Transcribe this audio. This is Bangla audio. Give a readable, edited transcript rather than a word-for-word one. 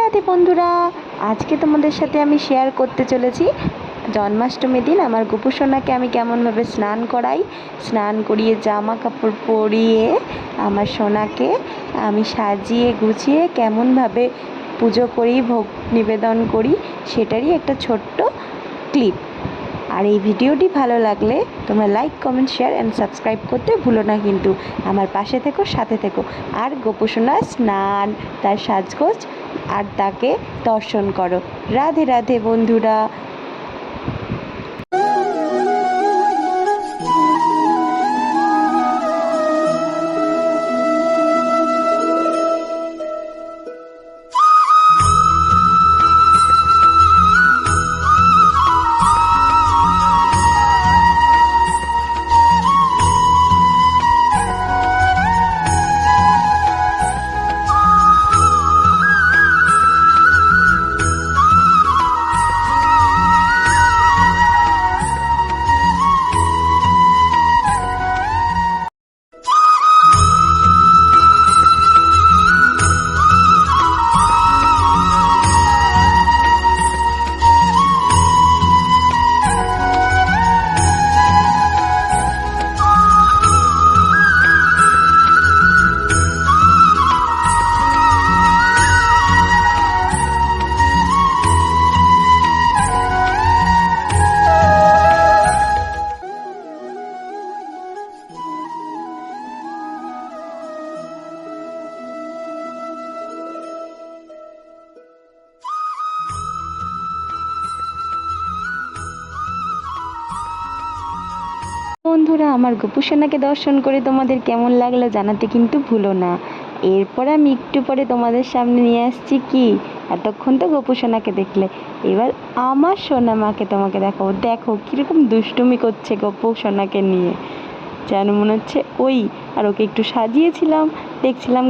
রাধে বন্ধুরা, আজকে তোমাদের সাথে আমি শেয়ার করতে চলেছি জন্মাষ্টমীর দিন আমার গোপু সোনাকে আমি কেমনভাবে স্নান করাই। স্নান করিয়ে জামা কাপড় পরিয়ে আমার সোনাকে আমি সাজিয়ে গুছিয়ে কেমনভাবে পুজো করি, ভোগ নিবেদন করি, সেটারই একটা ছোট্ট ক্লিপ। আর এই ভিডিওটি ভালো লাগলে তোমরা like, comment, share and subscribe করতে ভুলো না কিন্তু। আমার পাশে থেকো, সাথে থেকো। আর গোপু সোনার স্নান, তার সাজগোজ আর তাকে দর্শন করো। রাধে রাধে বন্ধুরা। বন্ধুরা, আমার গোপু সোনাকে দর্শন করে তোমাদের কেমন লাগলো জানাতে কিন্তু ভুলো না। এরপর আমি একটু পরে তোমাদের সামনে নিয়ে আসছি কি, এতক্ষণ তো গোপু সোনাকে দেখলে, এবার আমার সোনা মাকে তোমাকে দেখাবো। দেখো কীরকম দুষ্টুমি করছে গোপু সোনাকে নিয়ে, যেন মনে হচ্ছে ওই। আর ওকে একটু সাজিয়েছিলাম, দেখছিলাম